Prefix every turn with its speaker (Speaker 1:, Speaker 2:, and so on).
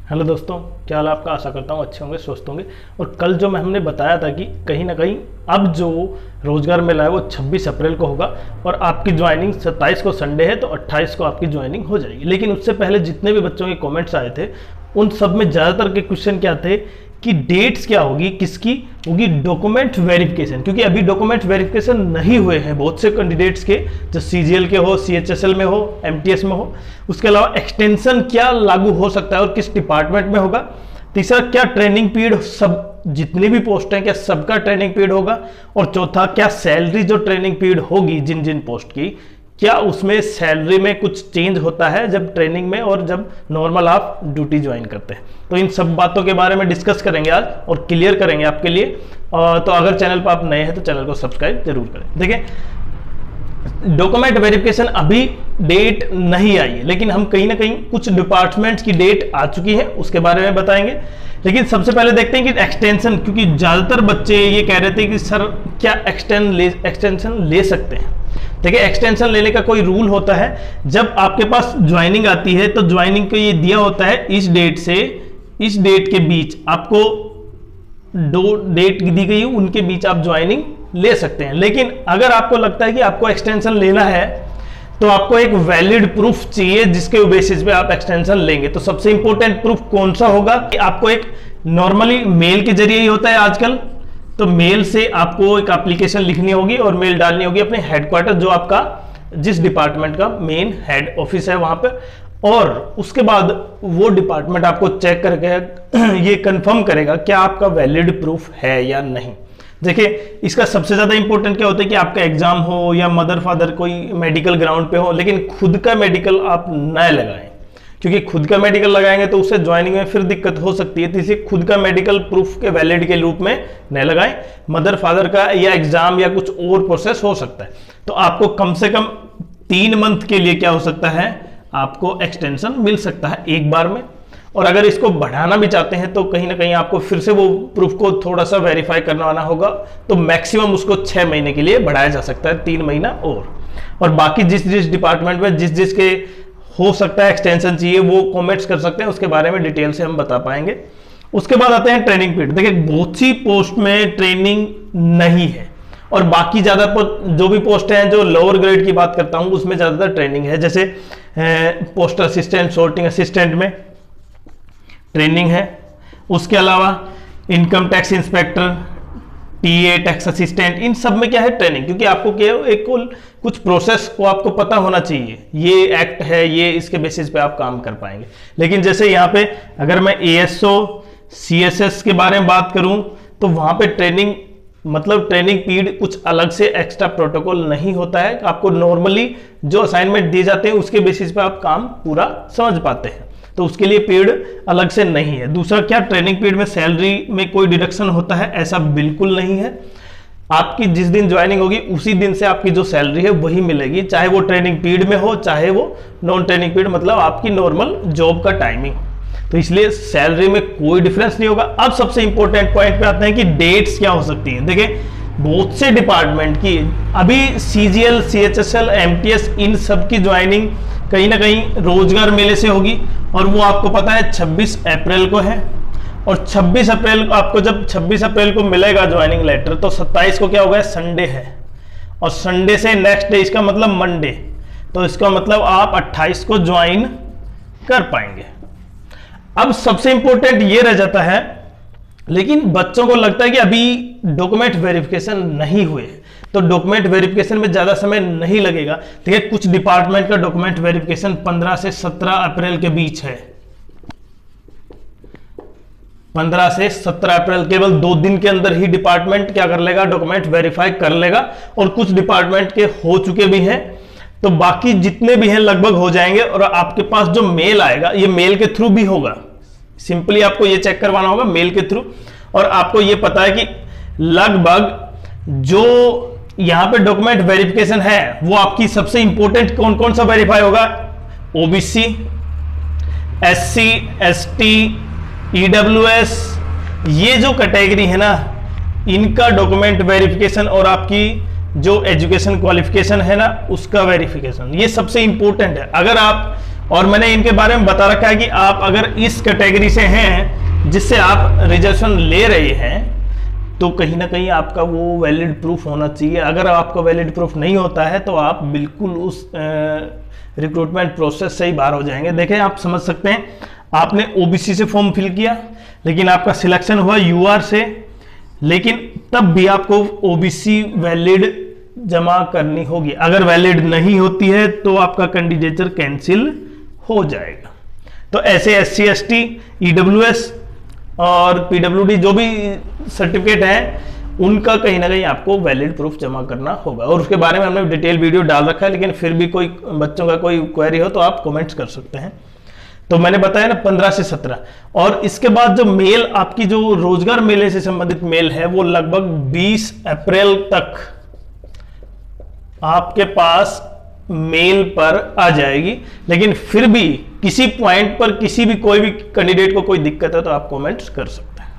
Speaker 1: Hello दोस्तों, क्या हाल है आपका। आशा करता हूँ अच्छे होंगे, स्वस्थ होंगे। और कल जो मैं हमने बताया था कि कहीं ना कहीं अब जो रोजगार मेला है वो 26 अप्रैल को होगा और आपकी ज्वाइनिंग 27 को संडे है तो 28 को आपकी ज्वाइनिंग हो जाएगी। लेकिन उससे पहले जितने भी बच्चों के कमेंट्स आए थे उन सब में ज़्यादातर के क्वेश्चन क्या थे कि डेट्स क्या होगी, किसकी होगी डॉक्यूमेंट वेरिफिकेशन, क्योंकि अभी डॉक्यूमेंट वेरिफिकेशन नहीं हुए हैं बहुत से कैंडिडेट्स के, जो सीजीएल के हो, सीएचएसएल में हो, एमटीएस में हो। उसके अलावा एक्सटेंशन क्या लागू हो सकता है और किस डिपार्टमेंट में होगा। तीसरा, क्या ट्रेनिंग पीरियड सब जितनी भी पोस्ट हैं क्या सबका ट्रेनिंग पीरियड होगा। और चौथा, क्या सैलरी जो ट्रेनिंग पीरियड होगी जिन जिन पोस्ट की, क्या उसमें सैलरी में कुछ चेंज होता है जब ट्रेनिंग में और जब नॉर्मल आप ड्यूटी ज्वाइन करते हैं। तो इन सब बातों के बारे में डिस्कस करेंगे आज और क्लियर करेंगे आपके लिए। तो अगर चैनल पर आप नए हैं तो चैनल को सब्सक्राइब जरूर करें। देखिए, डॉक्यूमेंट वेरिफिकेशन अभी डेट नहीं आई है, लेकिन हम कहीं ना कहीं कुछ डिपार्टमेंट्स की डेट आ चुकी है, उसके बारे में बताएंगे। लेकिन सबसे पहले देखते हैं कि एक्सटेंशन, क्योंकि ज्यादातर बच्चे ये कह रहे थे कि सर क्या एक्सटेंशन ले सकते हैं। देखिए, एक्सटेंशन लेने का कोई रूल होता है। जब आपके पास ज्वाइनिंग आती है तो ज्वाइनिंग को ये दिया होता है इस डेट से इस डेट के बीच आपको दो डेट दी गई है, उनके बीच आप ज्वाइनिंग ले सकते हैं। लेकिन अगर आपको लगता है कि आपको एक्सटेंशन लेना है तो आपको एक वैलिड प्रूफ चाहिए जिसके बेसिस पे आप एक्सटेंशन लेंगे। तो सबसे इंपॉर्टेंट प्रूफ कौन सा होगा कि आपको एक नॉर्मली मेल के जरिए ही होता है आजकल, तो मेल से आपको एक एप्लीकेशन लिखनी होगी और मेल डालनी होगी अपने हेडक्वार्टर, जो आपका जिस डिपार्टमेंट का मेन हेड ऑफिस है वहां पे। और उसके बाद वो डिपार्टमेंट आपको चेक करके ये कंफर्म करेगा क्या आपका वैलिड प्रूफ है या नहीं। देखिए, इसका सबसे ज्यादा इंपॉर्टेंट क्या होता है कि आपका एग्जाम हो या मदर फादर कोई मेडिकल ग्राउंड पे हो, लेकिन खुद का मेडिकल आप न लगाएं, क्योंकि खुद का मेडिकल लगाएंगे तो उससे ज्वाइनिंग में फिर दिक्कत हो सकती है। तो इसे खुद का मेडिकल प्रूफ के वैलिड के रूप में न लगाएं। मदर फादर का या एग्जाम या कुछ और प्रोसेस हो सकता है। तो आपको कम से कम 3 मंथ के लिए क्या हो सकता है, आपको एक्सटेंशन मिल सकता है एक बार में। और अगर इसको बढ़ाना भी चाहते हैं तो कहीं ना कहीं आपको फिर से वो प्रूफ को थोड़ा सा वेरीफाई करवाना होगा, तो मैक्सिमम उसको 6 महीने के लिए बढ़ाया जा सकता है, 3 महीना और बाकी जिस जिस डिपार्टमेंट में जिस जिस के हो सकता है एक्सटेंशन चाहिए वो कमेंट्स कर सकते हैं, उसके बारे में डिटेल से हम बता पाएंगे। उसके बाद आते हैं ट्रेनिंग पीरियड। देखिए, बहुत सी पोस्ट में ट्रेनिंग नहीं है और बाकी ज्यादा जो भी पोस्ट हैं, जो लोअर ग्रेड की बात करता हूं उसमें ज्यादातर ट्रेनिंग है। जैसे पोस्ट असिस्टेंट, सॉर्टिंग असिस्टेंट में ट्रेनिंग है। उसके अलावा income tax inspector, TA, tax assistant, इन सब में क्या है ट्रेनिंग, क्योंकि आपको क्या एक कुछ प्रोसेस को आपको पता होना चाहिए, ये एक्ट है, ये इसके बेसिस पे आप काम कर पाएंगे। लेकिन जैसे यहाँ पे अगर मैं एएसओ, सीएसएस के बारे में बात करूं तो वहां पे ट्रेनिंग मतलब ट्रेनिंग पीरियड कुछ अलग से एक्स्ट्रा प्रोटोकॉल नहीं होता है। आपको नॉर्मली जो असाइनमेंट दिए जाते हैं उसके बेसिस पे आप काम पूरा समझ पाते हैं, तो उसके लिए पीरियड अलग से नहीं है। दूसरा, क्या ट्रेनिंग पीरियड में सैलरी में कोई डिडक्शन होता है, ऐसा बिल्कुल नहीं है। आपकी जिस दिन ज्वाइनिंग होगी उसी दिन से आपकी जो सैलरी है वही मिलेगी, चाहे वो ट्रेनिंग पीरियड में हो चाहे वो नॉन ट्रेनिंग पीरियड, मतलब आपकी नॉर्मल जॉब का टाइमिंग। तो इसलिए सैलरी में कोई डिफरेंस नहीं होगा। अब सबसे इंपॉर्टेंट पॉइंट पे आते हैं कि डेट्स क्या हो सकती हैं। देखिए, बहुत से डिपार्टमेंट की अभी सीजीएल, सीएचएसएल, एमटीएस, इन सब की ज्वाइनिंग कहीं ना कहीं रोजगार मेले से होगी और वो आपको पता है 26 अप्रैल को है। और 26 अप्रैल को आपको जब 26 अप्रैल को मिलेगा ज्वाइनिंग लेटर तो 27 को क्या होगा, संडे है, और संडे से नेक्स्ट डे इसका मतलब मंडे, तो इसका मतलब आप 28 को ज्वाइन कर पाएंगे। अब सबसे इंपॉर्टेंट ये रह जाता है, लेकिन बच्चों को लगता है कि अभी डॉक्यूमेंट वेरिफिकेशन नहीं हुए, तो डॉक्यूमेंट वेरिफिकेशन में ज्यादा समय नहीं लगेगा। ठीक है, कुछ डिपार्टमेंट का डॉक्यूमेंट वेरिफिकेशन 15 से 17 अप्रैल के बीच है। 15 से 17 अप्रैल, केवल 2 दिन के अंदर ही डिपार्टमेंट क्या कर लेगा, डॉक्यूमेंट वेरीफाई कर लेगा। और कुछ डिपार्टमेंट के हो चुके भी हैं, तो बाकी जितने भी हैं लगभग हो जाएंगे। और आपके पास जो मेल आएगा ये मेल के थ्रू भी होगा, सिंपली आपको ये चेक करवाना होगा मेल के थ्रू। और आपको ये पता है कि लगभग जो यहां पे डॉक्यूमेंट वेरिफिकेशन है वो आपकी सबसे इंपॉर्टेंट कौन कौन सा वेरीफाई होगा, ओबीसी, एससी, एसटी, ईडब्ल्यूएस, ये जो कैटेगरी है ना इनका डॉक्यूमेंट वेरिफिकेशन और आपकी जो एजुकेशन क्वालिफिकेशन है ना उसका वेरिफिकेशन, ये सबसे इंपॉर्टेंट है। अगर आप और मैंने इनके बारे में बता रखा है कि आप अगर इस कैटेगरी से हैं जिससे आप रिजर्वेशन ले रहे हैं तो कहीं ना कहीं आपका वो वैलिड प्रूफ होना चाहिए। अगर आपका वैलिड प्रूफ नहीं होता है तो आप बिल्कुल उस रिक्रूटमेंट प्रोसेस से ही बाहर हो जाएंगे। देखें, आप समझ सकते हैं, आपने ओबीसी से फॉर्म फिल किया लेकिन आपका सिलेक्शन हुआ यूआर से, लेकिन तब भी आपको ओबीसी वैलिड जमा करनी होगी। अगर वैलिड नहीं होती है तो आपका कैंडिडेचर कैंसिल हो जाएगा। तो ऐसे SC ST EWS और PWD जो भी सर्टिफिकेट है उनका कहीं ना कहीं आपको वैलिड प्रूफ जमा करना होगा, और उसके बारे में हमने डिटेल वीडियो डाल रखा है। लेकिन फिर भी कोई बच्चों का कोई क्वेरी हो तो आप कमेंट्स कर सकते हैं। तो मैंने बताया ना 15 से 17, और इसके बाद जो मेल, आपकी जो रोजगार मेले से संबंधित मेल है वो लगभग 20 अप्रैल तक आपके पास मेल पर आ जाएगी। लेकिन फिर भी किसी पॉइंट पर किसी भी कोई भी कैंडिडेट को कोई दिक्कत है तो आप कमेंट्स कर सकते हैं।